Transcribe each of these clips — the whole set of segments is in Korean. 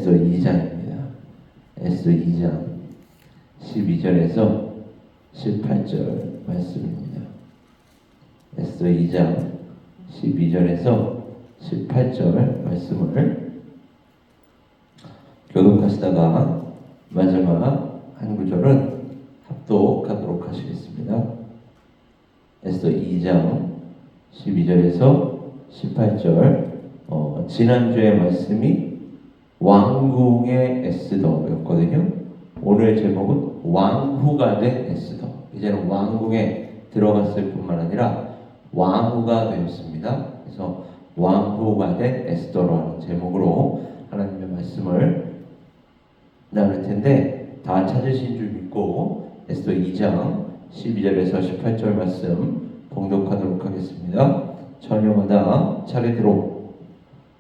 에스더 2장입니다. 에스더 2장 12절에서 18절 말씀입니다. 에스더 2장 12절에서 18절 말씀을 교독하시다가 마지막 한 구절은 합독하도록 하시겠습니다. 에스더 2장 12절에서 18절 지난주의 말씀이 왕궁의 에스더였거든요. 오늘 제목은 왕후가 된 에스더. 이제는 왕궁에 들어갔을 뿐만 아니라 왕후가 되었습니다. 그래서 왕후가 된 에스더라는 제목으로 하나님의 말씀을 나눌 텐데 다 찾으신 줄 믿고 에스더 2장 12절에서 18절 말씀 봉독하도록 하겠습니다. 처녀마다 차례대로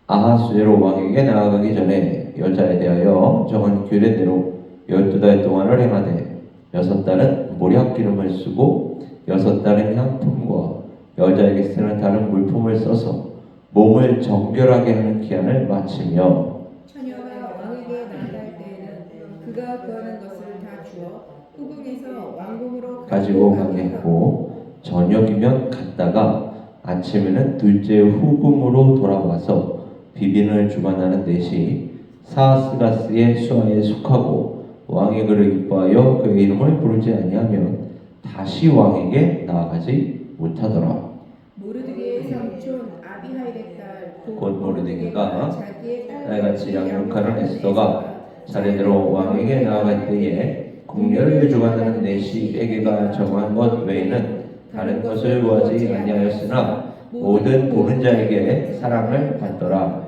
아하수에로 왕에게 나아가기 전에 여자에 대하여 정한 규례대로 12달 동안을 행하되 6달은 모략 기름을 쓰고 6달은 향품과 여자에게 쓰는 다른 물품을 써서 몸을 정결하게 하는 기한을 마치며 처녀가 왕에게 나아갈 때에는 그가 구하는 것을 다 주어 후궁에서 왕궁으로 가지고 가게 했고 저녁이면 갔다가 아침에는 둘째 후궁으로 돌아와서 비빈을 주관하는 넷이 사스가스의 수하에 속하고 왕의 그를 기뻐하여 그의 이름을 부르지 아니하면 다시 왕에게 나아가지 못하더라. 모르드게의 삼촌 아비하일의 딸 곧 모르드게가 자기의 딸같이 양육하는 에스더가 차례대로 왕에게 나아갈 때에 궁녀를 주관하는 넷이 에게가 정한 것 외에는 다른 것을 구하지 아니하였으나 모든 보는 자에게 사랑을 받더라.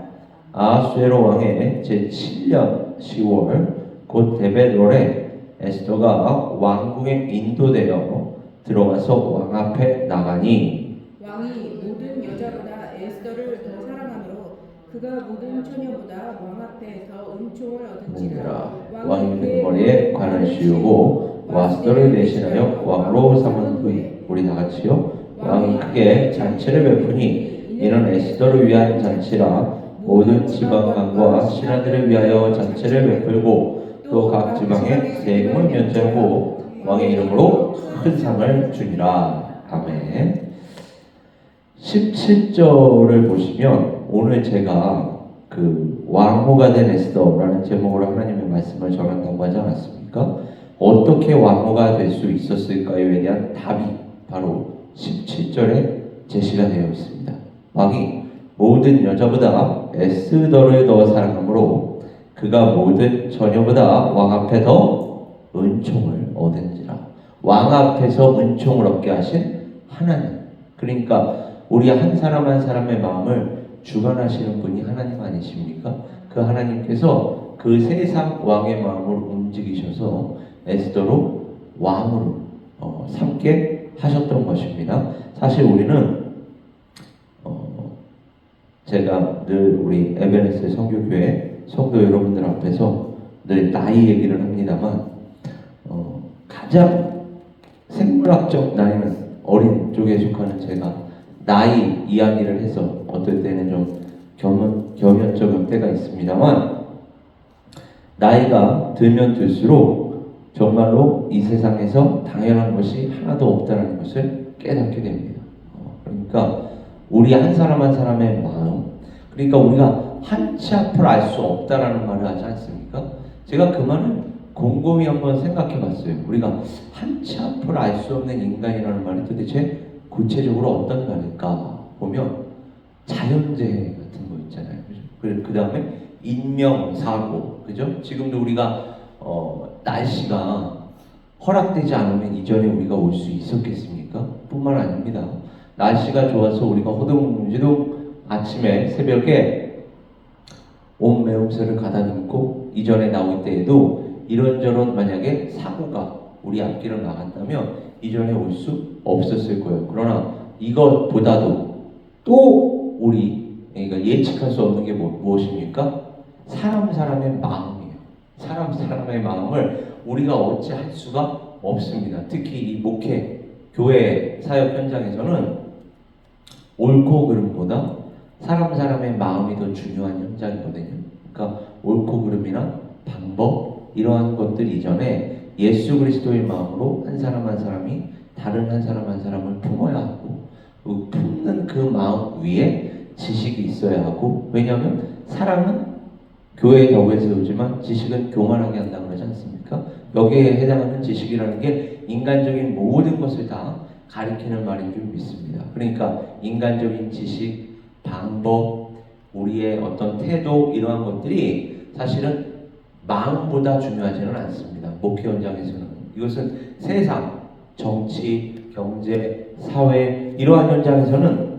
아하수에로 왕의 제7년 10월 곧 데베롤에 에스더가 왕궁에 인도되어 들어가서 왕 앞에 나가니 왕이 모든 여자보다 에스더를 더 사랑하므로 그가 모든 처녀보다 왕 앞에 더 은총을 얻은지라. 왕이 그 머리에 관을 씌우고 와스더를 대신하여 왕으로 삼은 후에 우리 다같이요 왕이 크게 잔치를 베푸니 이는 에스더를 위한 잔치라. 모든 지방관과 신하들을 위하여 잔치를 베풀고 또 각 지방에 세금을 면제하고 왕의 이름으로 큰 상을 주니라. 아멘. 17절을 보시면 오늘 제가 그 왕후가 된 에스더라는 제목으로 하나님의 말씀을 전한다고 하지 않았습니까? 어떻게 왕후가 될 수 있었을까요에 대한 답이 바로 17절에 제시가 되어 있습니다. 왕이 모든 여자보다 에스더를 더 사랑하므로 그가 모든 처녀보다 왕 앞에 더 은총을 얻은지라. 왕 앞에서 은총을 얻게 하신 하나님. 그러니까 우리 한 사람 한 사람의 마음을 주관하시는 분이 하나님 아니십니까? 그 하나님께서 그 세상 왕의 마음을 움직이셔서 에스더로 왕으로 삼게 하셨던 것입니다. 사실 우리는 제가 늘 우리 에베네스 성교교회 성도 여러분들 앞에서 늘 나이 얘기를 합니다만 가장 생물학적 나이는 어린 쪽에 속하는 제가 나이 이야기를 해서 어떨 때는 좀 겸연쩍은 때가 있습니다만 나이가 들면 들수록 정말로 이 세상에서 당연한 것이 하나도 없다는 것을 깨닫게 됩니다. 그러니까 우리 한 사람 한 사람의 마음, 그러니까 우리가 한치 앞을 알 수 없다라는 말을 하지 않습니까? 제가 그 말을 곰곰이 한번 생각해 봤어요. 우리가 한치 앞을 알 수 없는 인간이라는 말이 도대체 구체적으로 어떤 말일까 보면 자연재해 같은 거 있잖아요. 그 다음에 인명사고, 그죠? 지금도 우리가 날씨가 허락되지 않으면 이전에 우리가 올 수 있었겠습니까? 뿐만 아닙니다. 날씨가 좋아서 우리가 호동무지동 아침에 새벽에 온 매음새를 가다듬고 이전에 나올 때에도 이런저런 만약에 사고가 우리 앞길을 나갔다면 이전에 올 수 없었을 거예요. 그러나 이것보다도 또 우리 그러니까 예측할 수 없는 게 무엇입니까? 사람의 마음이에요. 사람의 마음을 우리가 어찌할 수가 없습니다. 특히 이 목회, 교회 사역 현장에서는 옳고 그름보다 사람의 마음이 더 중요한 현장이거든요. 않습니까? 옳고 그름이나 방법 이러한 것들 이전에 예수 그리스도의 마음으로 한 사람 한 사람이 다른 한 사람 한 사람을 품어야 하고 그 품는 그 마음 위에 지식이 있어야 하고 왜냐하면 사랑은 교회의 덕을 세우지만 지식은 교만하게 한다고 그러지 않습니까? 여기에 해당하는 지식이라는 게 인간적인 모든 것을 다 가리키는 말인 줄 믿습니다. 그러니까 인간적인 지식, 방법, 우리의 어떤 태도 이러한 것들이 사실은 마음보다 중요하지는 않습니다. 목회 현장에서는 이것은 세상, 정치, 경제, 사회 이러한 현장에서는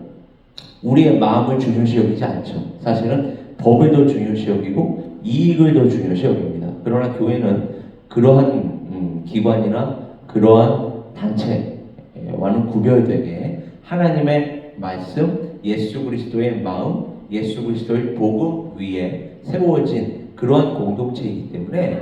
우리의 마음을 중요시 여기지 않죠. 사실은 법을 더 중요시 여기고 이익을 더 중요시 여깁니다. 그러나 교회는 그러한 기관이나 그러한 단체와는 구별되게 하나님의 말씀, 예수 그리스도의 마음, 예수 그리스도의 복음 위에 세워진 그러한 공동체이기 때문에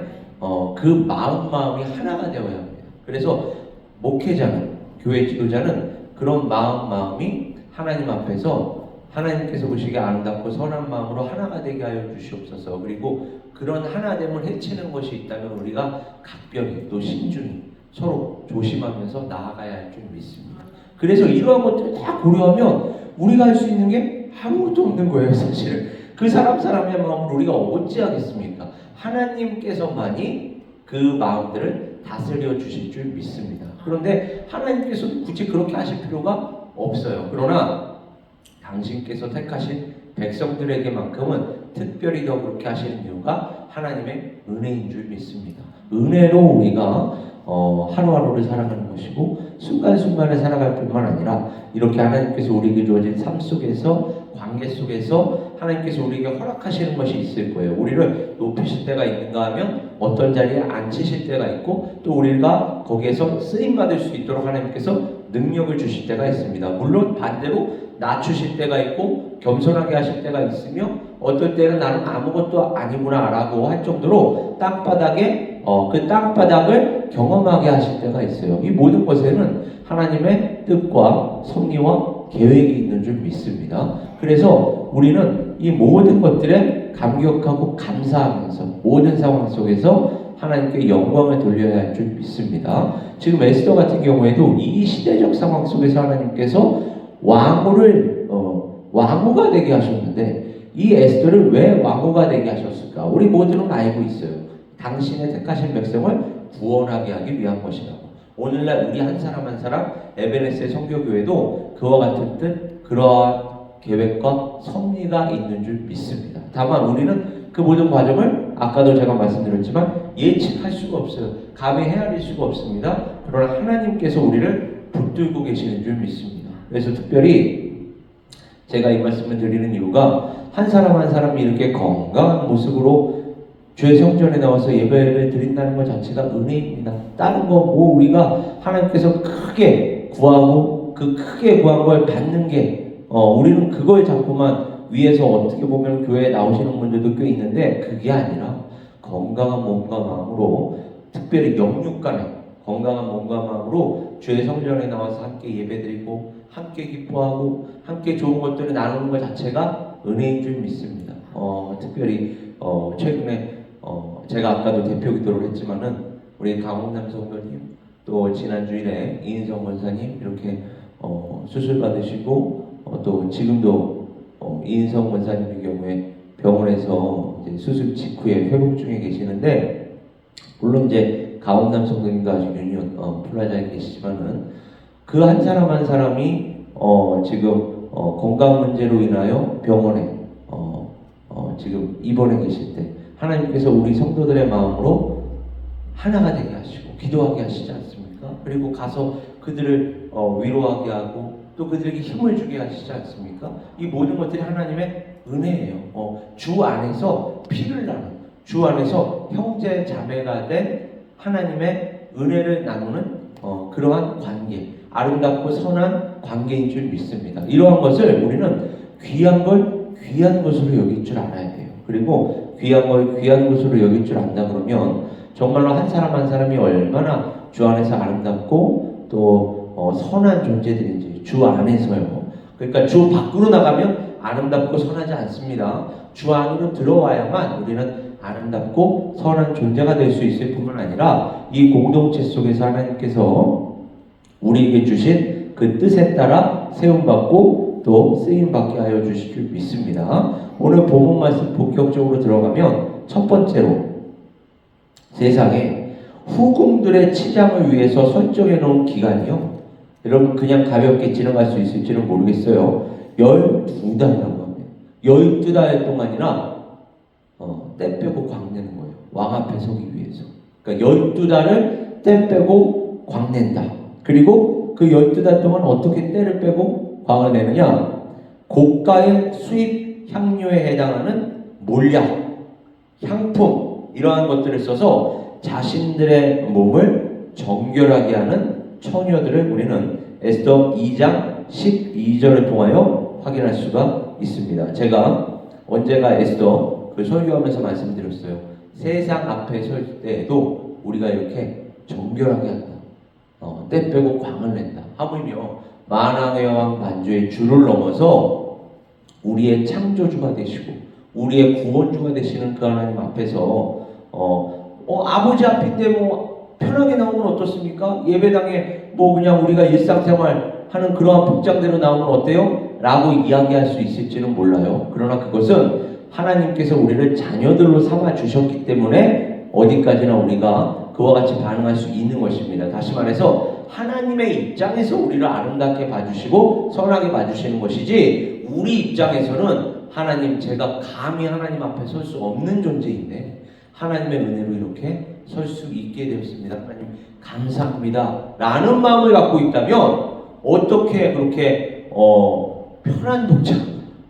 그 마음이 하나가 되어야 합니다. 그래서 목회자는, 교회 지도자는 그런 마음이 하나님 앞에서 하나님께서 보시기에 아름답고 선한 마음으로 하나가 되게 하여 주시옵소서. 그리고 그런 하나됨을 해치는 것이 있다면 우리가 각별히 또 신중히 서로 조심하면서 나아가야 할 줄 믿습니다. 그래서 이러한 것들을 다 고려하면 우리가 할 수 있는 게 아무것도 없는 거예요. 사실은 그 사람의 마음을 우리가 어찌하겠습니까? 하나님께서만이 그 마음들을 다스려 주실 줄 믿습니다. 그런데 하나님께서도 굳이 그렇게 하실 필요가 없어요. 그러나 당신께서 택하신 백성들에게만큼은 특별히 더 그렇게 하시는 이유가 하나님의 은혜인 줄 믿습니다. 은혜로 우리가 하루하루를 살아가는 것이고 순간순간을 살아갈 뿐만 아니라 이렇게 하나님께서 우리에게 주어진 삶 속에서 관계 속에서 하나님께서 우리에게 허락하시는 것이 있을 거예요. 우리를 높이실 때가 있는가 하면 어떤 자리에 앉히실 때가 있고 또 우리가 거기에서 쓰임받을 수 있도록 하나님께서 능력을 주실 때가 있습니다. 물론 반대로 낮추실 때가 있고 겸손하게 하실 때가 있으며 어떨 때는 나는 아무것도 아니구나 라고 할 정도로 땅바닥에 그 땅바닥을 경험하게 하실 때가 있어요. 이 모든 것에는 하나님의 뜻과 섭리와 계획이 있는 줄 믿습니다. 그래서 우리는 이 모든 것들에 감격하고 감사하면서 모든 상황 속에서 하나님께 영광을 돌려야 할 줄 믿습니다. 지금 에스더 같은 경우에도 이 시대적 상황 속에서 하나님께서 왕후가 되게 하셨는데 이 에스더를 왜 왕후가 되게 하셨을까? 우리 모두는 알고 있어요. 당신의 택하신 백성을 구원하게 하기 위한 것이라고. 오늘날 우리 한 사람 한 사람 에베네스의 선교교회도 그와 같은 뜻, 그러한 계획과 섭리가 있는 줄 믿습니다. 다만 우리는 그 모든 과정을 아까도 제가 말씀드렸지만 예측할 수가 없어요. 감히 헤아릴 수가 없습니다. 그러나 하나님께서 우리를 붙들고 계시는 줄 믿습니다. 그래서 특별히 제가 이 말씀을 드리는 이유가 한 사람 한 사람이 이렇게 건강한 모습으로 주의 성전에 나와서 예배를 드린다는 것 자체가 은혜입니다. 다른 거 우리가 하나님께서 크게 구하고 그 크게 구한 걸 받는 게 우리는 그걸 자꾸만 위에서 어떻게 보면 교회에 나오시는 분들도 꽤 있는데 그게 아니라 건강한 몸과 마음으로 특별히 영육간에 건강한 몸과 마음으로 주의 성전에 나와서 함께 예배드리고 함께 기뻐하고 함께 좋은 것들을 나누는 것 자체가 은혜인 줄 믿습니다. 특별히 최근에 제가 아까도 대표 기도를 했지만은 우리 강홍남 성도님 또 지난주일에 이인성 권사님 이렇게 수술 받으시고 또 지금도 이인성 권사님의 경우에 병원에서 이제 수술 직후에 회복 중에 계시는데 물론 이제 강홍남 성도님도 아직 유니온 플라자에 계시지만은 그 한 사람 한 사람이 지금 건강 문제로 인하여 병원에 지금 입원해 계실 때 하나님께서 우리 성도들의 마음으로 하나가 되게 하시고 기도하게 하시지 않습니까? 그리고 가서 그들을 위로하게 하고 또 그들에게 힘을 주게 하시지 않습니까? 이 모든 것들이 하나님의 은혜예요. 주 안에서 피를 나눈, 주 안에서 형제 자매가 된 하나님의 은혜를 나누는 그러한 관계, 아름답고 선한 관계인 줄 믿습니다. 이러한 것을 우리는 귀한 걸 귀한 것으로 여길 줄 알아야 돼요. 그리고 귀한 걸 귀한 것으로 여길 줄 안다 그러면 정말로 한 사람 한 사람이 얼마나 주 안에서 아름답고 또 선한 존재들인지 주 안에서요. 그러니까 주 밖으로 나가면 아름답고 선하지 않습니다. 주 안으로 들어와야만 우리는 아름답고 선한 존재가 될 수 있을 뿐만 아니라 이 공동체 속에서 하나님께서 우리에게 주신 그 뜻에 따라 세움받고 또 쓰임받게 하여 주실 줄 믿습니다. 오늘 본문 말씀 본격적으로 들어가면 첫 번째로 세상에 후궁들의 치장을 위해서 설정해 놓은 기간이요. 여러분 그냥 가볍게 지나갈 수 있을지는 모르겠어요. 12달이라고 합니다. 12달 동안이나 때 빼고 광내는 거예요. 왕 앞에 서기 위해서. 그러니까 12달을 때 빼고 광낸다. 그리고 그 12달 동안 어떻게 때를 빼고 광을 내느냐? 고가의 수입 향료에 해당하는 몰약, 향품 이러한 것들을 써서 자신들의 몸을 정결하게 하는 처녀들을 우리는 에스더 2장 12절을 통하여 확인할 수가 있습니다. 제가 언제가 에스더 설교하면서 말씀드렸어요. 세상 앞에 설 때에도 우리가 이렇게 정결하게 한다. 때 빼고 광을 낸다. 하물며 만왕의 왕 만주의 주를 넘어서 우리의 창조주가 되시고 우리의 구원주가 되시는 그 하나님 앞에서 아버지 앞인데 뭐 편하게 나오면 어떻습니까? 예배당에 뭐 그냥 우리가 일상생활 하는 그러한 복장대로 나오면 어때요? 라고 이야기할 수 있을지는 몰라요. 그러나 그것은 하나님께서 우리를 자녀들로 삼아 주셨기 때문에 어디까지나 우리가 그와 같이 반응할 수 있는 것입니다. 다시 말해서 하나님의 입장에서 우리를 아름답게 봐주시고 선하게 봐주시는 것이지 우리 입장에서는 하나님 제가 감히 하나님 앞에 설 수 없는 존재인데 하나님의 은혜로 이렇게 설 수 있게 되었습니다. 하나님 감사합니다 라는 마음을 갖고 있다면 어떻게 그렇게 편한 복장,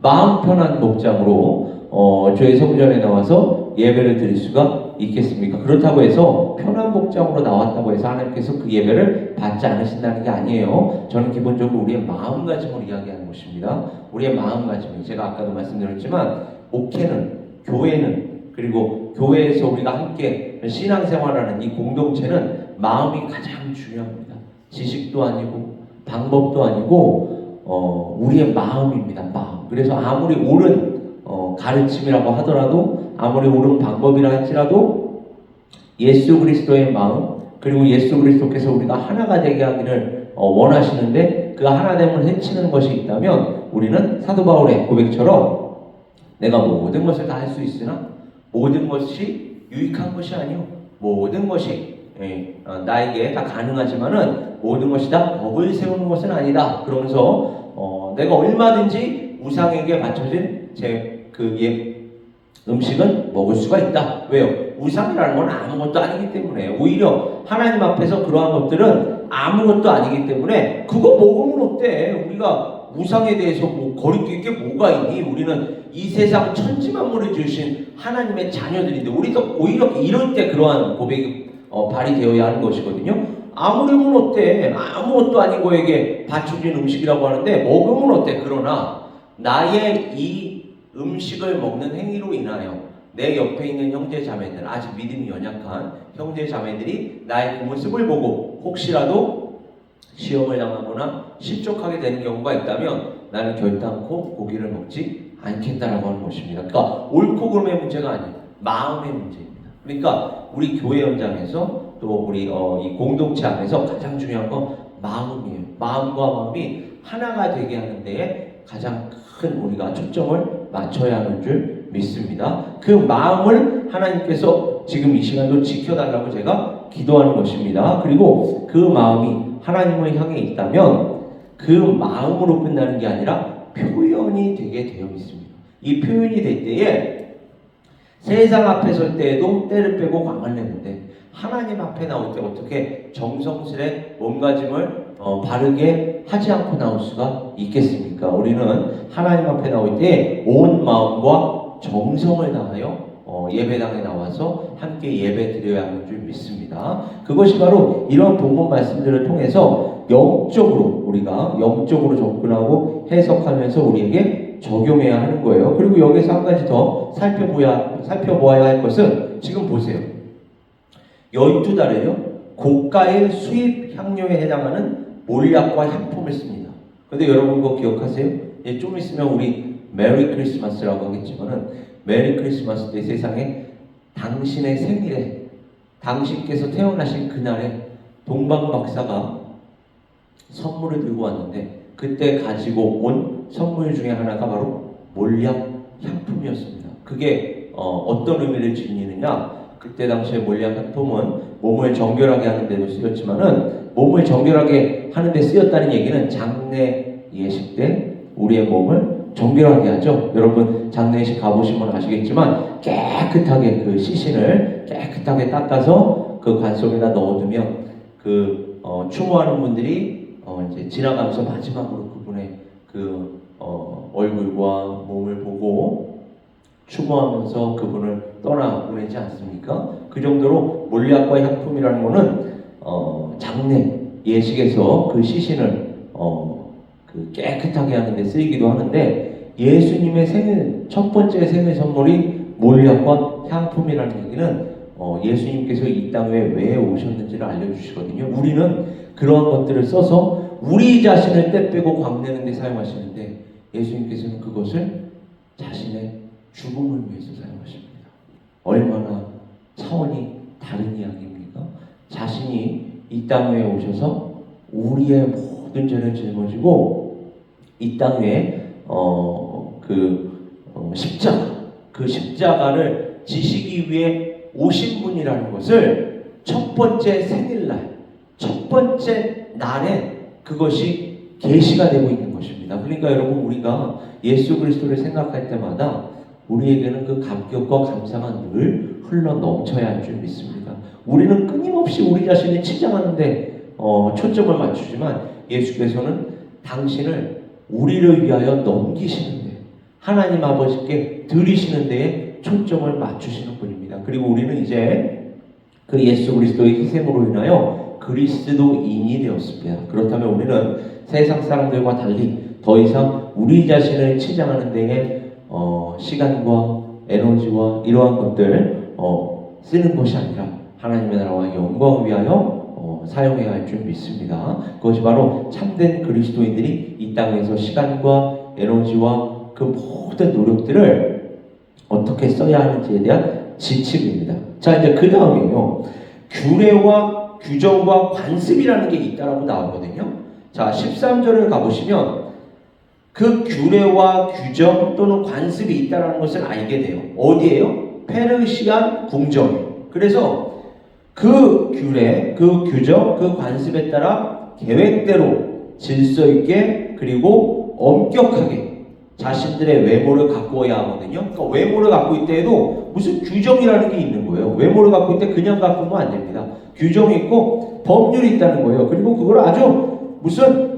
마음 편한 복장으로 저희 성전에 나와서 예배를 드릴 수가 있겠습니까? 그렇다고 해서 편한 복장으로 나왔다고 해서 하나님께서 그 예배를 받지 않으신다는 게 아니에요. 저는 기본적으로 우리의 마음가짐을 이야기하는 것입니다. 우리의 마음가짐이 제가 아까도 말씀드렸지만 목회는, 교회는, 그리고 교회에서 우리가 함께 신앙생활하는 이 공동체는 마음이 가장 중요합니다. 지식도 아니고 방법도 아니고 우리의 마음입니다. 마음. 그래서 아무리 옳은 가르침이라고 하더라도 아무리 옳은 방법이라 할지라도 예수 그리스도의 마음 그리고 예수 그리스도께서 우리가 하나가 되게 하기를 원하시는데 그 하나됨을 해치는 것이 있다면 우리는 사도 바울의 고백처럼 내가 모든 것을 다 할 수 있으나 모든 것이 유익한 것이 아니요 모든 것이 나에게 다 가능하지만은 모든 것이 다 법을 세우는 것은 아니다. 그러면서 내가 얼마든지 우상에게 바쳐진 음식은 먹을 수가 있다. 왜요? 우상이라는 건 아무것도 아니기 때문에 오히려 하나님 앞에서 그러한 것들은 아무것도 아니기 때문에 그거 먹으면 어때? 우리가 우상에 대해서 뭐 거리낄 게 뭐가 있니? 우리는 이 세상 천지만물을 지으신 하나님의 자녀들인데 우리도 오히려 이럴 때 그러한 고백이 발휘되어야 하는 것이거든요. 아무리 먹으면 어때? 아무것도 아닌 거에게 바쳐진 음식이라고 하는데 먹으면 어때? 그러나 나의 이 음식을 먹는 행위로 인하여 내 옆에 있는 형제 자매들 아직 믿음이 연약한 형제 자매들이 나의 그 모습을 보고 혹시라도 시험을 당하거나 실족하게 되는 경우가 있다면 나는 결단코 고기를 먹지 않겠다라고 하는 것입니다. 그러니까 옳고 그름의 문제가 아니에요. 마음의 문제입니다. 그러니까 우리 교회 현장에서 또 우리 이 공동체 안에서 가장 중요한 건 마음이에요. 마음과 마음이 하나가 되게 하는 데에 가장 큰 우리가 초점을 맞춰야 하는 줄 믿습니다. 그 마음을 하나님께서 지금 이 시간도 지켜달라고 제가 기도하는 것입니다. 그리고 그 마음이 하나님을 향해 있다면 그 마음으로 끝나는 게 아니라 표현이 되게 되어 있습니다. 이 표현이 될 때에 세상 앞에 설 때에도 때를 빼고 광을 내는데 하나님 앞에 나올 때 어떻게 정성스레 몸가짐을 바르게 하지 않고 나올 수가 있겠습니까? 우리는 하나님 앞에 나올 때 온 마음과 정성을 다하여 예배당에 나와서 함께 예배 드려야 하는 줄 믿습니다. 그것이 바로 이런 본문 말씀들을 통해서 우리가 영적으로 접근하고 해석하면서 우리에게 적용해야 하는 거예요. 그리고 여기서 한 가지 더 살펴보아야 할 것은 지금 보세요. 12달에요. 고가의 수입 향료에 해당하는 몰약과 향품을 씁니다. 근데 여러분 그거 기억하세요? 좀 있으면 우리 메리 크리스마스라고 하겠지만은 메리 크리스마스 때 세상에 당신의 생일에 당신께서 태어나신 그날에 동방 박사가 선물을 들고 왔는데 그때 가지고 온 선물 중에 하나가 바로 몰약 향품이었습니다. 그게 어떤 의미를 지니느냐? 그때 당시에 몰약 향품은 몸을 정결하게 하는 데도 쓰였지만은 몸을 정결하게 하는 데 쓰였다는 얘기는 장례 예식 때 우리의 몸을 정결하게 하죠. 여러분 장례 예식 가보시면 아시겠지만 깨끗하게 그 시신을 깨끗하게 닦아서 그 관 속에다 넣어두면 그 추모하는 분들이 이제 지나가면서 마지막으로 그분의 그 얼굴과 몸을 보고 추모하면서 그분을 떠나 보내지 않습니까? 그 정도로 몰약과 향품이라는 것은 장례 예식에서 그 시신을 그 깨끗하게 하는 데 쓰이기도 하는데 예수님의 생일 첫 번째 생일 선물이 몰약과 향품이라는 얘기는 예수님께서 이 땅에 왜 오셨는지를 알려주시거든요. 우리는 그러한 것들을 써서 우리 자신을 떼빼고 광내는 데 사용하시는데 예수님께서는 그것을 자신의 죽음을 위해서 사용하십니다. 얼마나 차원이 다른 이야기입니까? 자신이 이 땅에 오셔서 우리의 모든 죄를 짊어지고 이 땅에 그 십자가를 지시기 위해 오신 분이라는 것을 첫 번째 생일날, 첫 번째 날에 그것이 계시가 되고 있는 것입니다. 그러니까 여러분 우리가 예수 그리스도를 생각할 때마다 우리에게는 그 감격과 감사가 늘 흘러 넘쳐야 할 줄 믿습니다. 우리는 끊임없이 우리 자신을 치장하는데 초점을 맞추지만 예수께서는 당신을 우리를 위하여 넘기시는데 하나님 아버지께 드리시는 데에 초점을 맞추시는 분입니다. 그리고 우리는 이제 그 예수 그리스도의 희생으로 인하여 그리스도인이 되었습니다. 그렇다면 우리는 세상 사람들과 달리 더 이상 우리 자신을 치장하는 데에 시간과 에너지와 이러한 것들 쓰는 것이 아니라 하나님의 나라와 영광을 위하여 사용해야 할 줄 믿습니다. 그것이 바로 참된 그리스도인들이 이 땅에서 시간과 에너지와 그 모든 노력들을 어떻게 써야 하는지에 대한 지침입니다. 자, 이제 그 다음에요. 규례와 규정과 관습이라는 게 있다라고 나오거든요. 자, 13절을 가보시면 그 규례와 규정 또는 관습이 있다라는 것을 알게 돼요. 어디에요? 페르시안 궁정이에요. 그래서 그 규례, 그 규정, 그 관습에 따라 계획대로 질서 있게 그리고 엄격하게 자신들의 외모를 가꾸어야 하거든요. 그러니까 외모를 갖고 있다 해도 무슨 규정이라는 게 있는 거예요. 외모를 갖고 있다 그냥 가꾸면 안 됩니다. 규정이 있고 법률이 있다는 거예요. 그리고 그걸 아주 무슨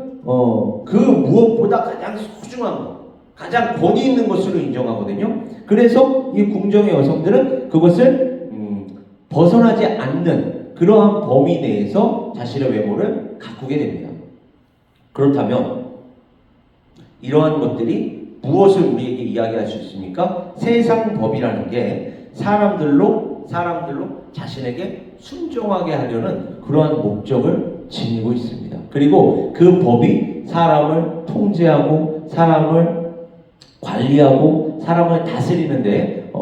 그 무엇보다 가장 소중한 것, 가장 권위 있는 것으로 인정하거든요. 그래서 이 궁정의 여성들은 그것을 벗어나지 않는 그러한 범위 내에서 자신의 외모를 가꾸게 됩니다. 그렇다면 이러한 것들이 무엇을 우리에게 이야기할 수 있습니까? 세상 법이라는 게 사람들로 자신에게 순종하게 하려는 그러한 목적을 지니고 있습니다. 그리고 그 법이 사람을 통제하고 사람을 관리하고 사람을 다스리는데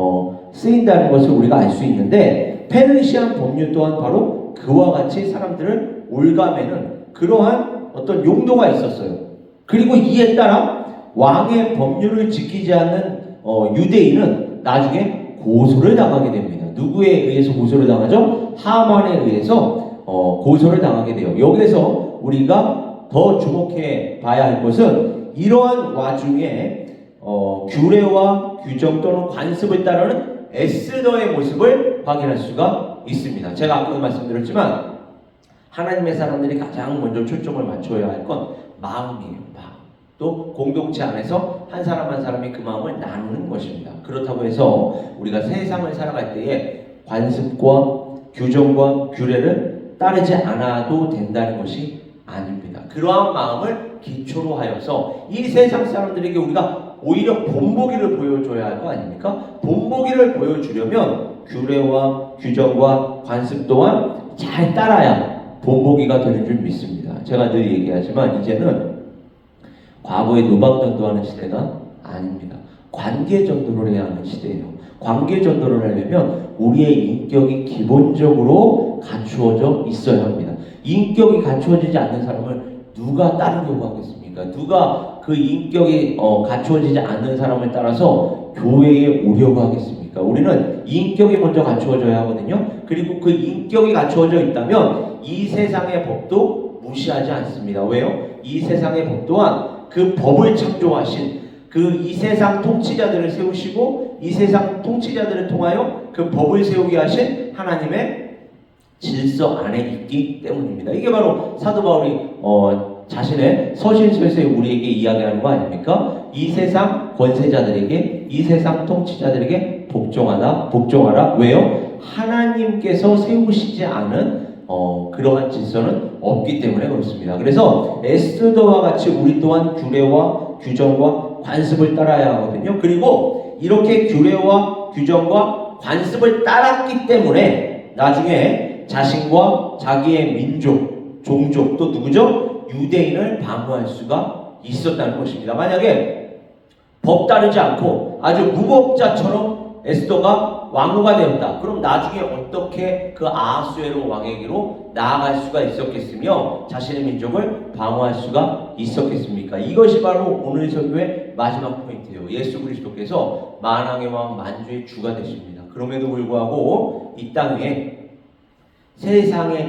쓰인다는 것을 우리가 알 수 있는데 페르시안 법률 또한 바로 그와 같이 사람들을 올가매는 그러한 어떤 용도가 있었어요. 그리고 이에 따라 왕의 법률을 지키지 않는 유대인은 나중에 고소를 당하게 됩니다. 누구에 의해서 고소를 당하죠? 하만에 의해서 고소를 당하게 돼요. 여기서 우리가 더 주목해 봐야 할 것은 이러한 와중에 규례와 규정 또는 관습을 따르는 에스더의 모습을 확인할 수가 있습니다. 제가 아까도 말씀드렸지만 하나님의 사람들이 가장 먼저 초점을 맞춰야 할 건 마음이에요. 마음. 또 공동체 안에서 한 사람 한 사람이 그 마음을 나누는 것입니다. 그렇다고 해서 우리가 세상을 살아갈 때에 관습과 규정과 규례를 따르지 않아도 된다는 것이 아닙니다. 그러한 마음을 기초로 하여서 이 세상 사람들에게 우리가 오히려 본보기를 보여줘야 할 거 아닙니까? 본보기를 보여주려면 규례와 규정과 관습 또한 잘 따라야 본보기가 되는 줄 믿습니다. 제가 늘 얘기하지만 이제는 과거에 누방전도하는 시대가 아닙니다. 관계 전도를 해야 하는 시대예요. 관계 전도를 하려면 우리의 인격이 기본적으로 갖추어져 있어야 합니다. 인격이 갖추어지지 않는 사람을 누가 따르려고 하겠습니까? 누가 그 인격이 갖추어지지 않는 사람을 따라서 교회에 오려고 하겠습니까? 우리는 인격이 먼저 갖추어져야 하거든요. 그리고 그 인격이 갖추어져 있다면 이 세상의 법도 무시하지 않습니다. 왜요? 이 세상의 법 또한 그 법을 창조하신 그 이 세상 통치자들을 세우시고 이 세상 통치자들을 통하여 그 법을 세우게 하신 하나님의 질서 안에 있기 때문입니다. 이게 바로 사도 바울이 자신의 서신서에서 우리에게 이야기하는 거 아닙니까? 이 세상 권세자들에게, 이 세상 통치자들에게 복종하라. 왜요? 하나님께서 세우시지 않은 그러한 질서는 없기 때문에 그렇습니다. 그래서 에스더와 같이 우리 또한 규례와 규정과 관습을 따라야 하거든요. 그리고 이렇게 규례와 규정과 관습을 따랐기 때문에 나중에 자신과 자기의 민족, 종족 또 누구죠? 유대인을 방어할 수가 있었다는 것입니다. 만약에 법 따르지 않고 아주 무법자처럼 에스더가 왕후가 되었다. 그럼 나중에 어떻게 그 아하수에로 왕에게로 나아갈 수가 있었겠으며 자신의 민족을 방어할 수가 있었겠습니까? 이것이 바로 오늘 설교의 마지막 포인트예요. 예수 그리스도께서 만왕의 왕 만주의 주가 되십니다. 그럼에도 불구하고 이 땅 위에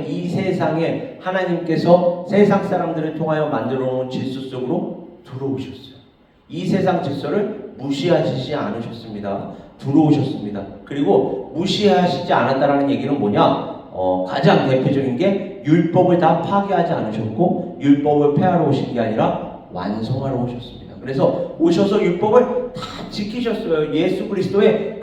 이 세상에 하나님께서 세상 사람들을 통하여 만들어 놓은 질서 속으로 들어오셨어요. 이 세상 질서를 무시하시지 않으셨습니다. 들어오셨습니다. 그리고 무시하시지 않았다라는 얘기는 뭐냐? 가장 대표적인 게 율법을 다 파괴하지 않으셨고 율법을 폐하러 오신 게 아니라 완성하러 오셨습니다. 그래서 오셔서 율법을 다 지키셨어요. 예수 그리스도의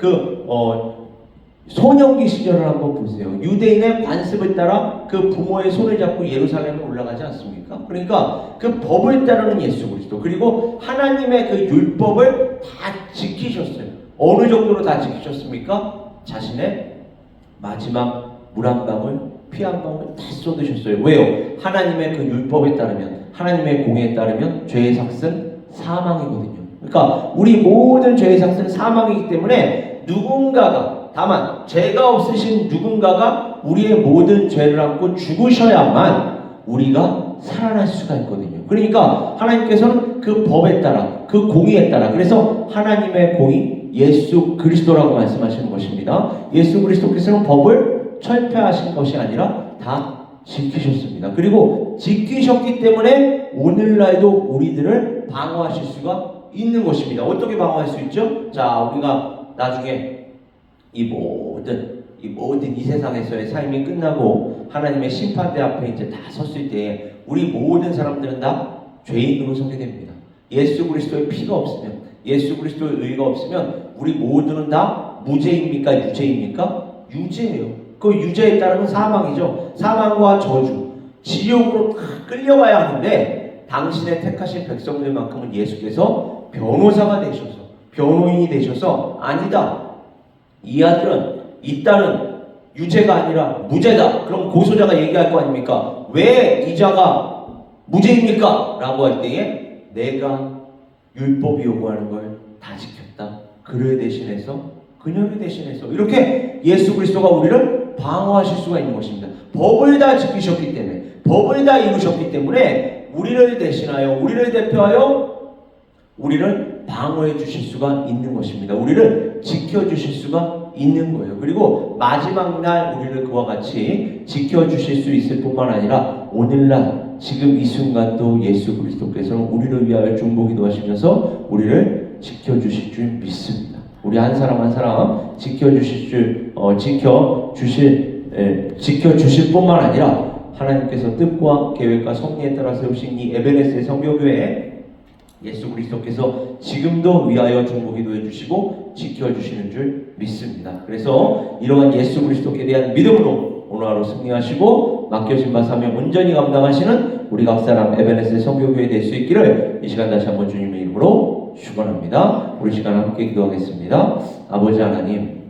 소년기 시절을 한번 보세요. 유대인의 관습을 따라 그 부모의 손을 잡고 예루살렘에 올라가지 않습니까? 그러니까 그 법을 따르는 예수 그리스도, 그리고 하나님의 그 율법을 다 지키셨어요. 어느 정도로 다 지키셨습니까? 자신의 마지막 물 한 방울, 피 한 방울 다 쏟으셨어요. 왜요? 하나님의 그 율법에 따르면, 하나님의 공의에 따르면 죄의 삭은 사망이거든요. 그러니까 우리 모든 죄의 삭은 사망이기 때문에 누군가가, 다만 죄가 없으신 누군가가 우리의 모든 죄를 안고 죽으셔야만 우리가 살아날 수가 있거든요. 그러니까 하나님께서는 그 법에 따라, 그 공의에 따라, 그래서 하나님의 공의, 예수 그리스도라고 말씀하시는 것입니다. 예수 그리스도께서는 법을 철폐하신 것이 아니라 다 지키셨습니다. 그리고 지키셨기 때문에 오늘날도 우리들을 방어하실 수가 있는 것입니다. 어떻게 방어할 수 있죠? 자, 우리가 나중에 이 모든 이 세상에서의 삶이 끝나고 하나님의 심판대 앞에 이제 다 섰을 때 우리 모든 사람들은 다 죄인으로 서게 됩니다. 예수 그리스도의 피가 없으면, 예수 그리스도의 의가 없으면 우리 모두는 다 무죄입니까? 유죄입니까? 유죄예요. 그 유죄에 따르면 사망이죠. 사망과 저주, 지옥으로 다 끌려가야 하는데 당신의 택하신 백성들만큼은 예수께서 변호사가 되셔서, 변호인이 되셔서 아니다. 이 아들은, 이 딸은 유죄가 아니라 무죄다. 그럼 고소자가 얘기할 거 아닙니까? 왜 이 자가 무죄입니까? 라고 할 때에 내가 율법이 요구하는 걸 다 지켰다. 그를 대신해서, 그녀를 대신해서 이렇게 예수 그리스도가 우리를 방어하실 수가 있는 것입니다. 법을 다 지키셨기 때문에, 법을 다 이루셨기 때문에 우리를 대신하여, 우리를 대표하여 우리를 방어해 주실 수가 있는 것입니다. 우리를 지켜주실 수가 있는 거예요. 그리고 마지막 날 우리를 그와 같이 지켜주실 수 있을 뿐만 아니라 오늘날 지금 이 순간도 예수 그리스도께서는 우리를 위하여 중보기도 하시면서 우리를 지켜주실 줄 믿습니다. 우리 한 사람 한 사람 지켜주실 뿐만 아니라 하나님께서 뜻과 계획과 섭리에 따라 세우신 이 에베네스의 성교교회에 예수 그리스도께서 지금도 위하여 중보기도 해주시고 지켜주시는 줄 믿습니다. 그래서 이러한 예수 그리스도께 대한 믿음으로 오늘 하루 승리하시고 맡겨진 바 사명 온전히 감당하시는 우리 각 사람 에베네스의 성교교회 될 수 있기를 이 시간 다시 한번 주님의 이름으로 축원합니다. 우리 시간 함께 기도하겠습니다. 아버지 하나님,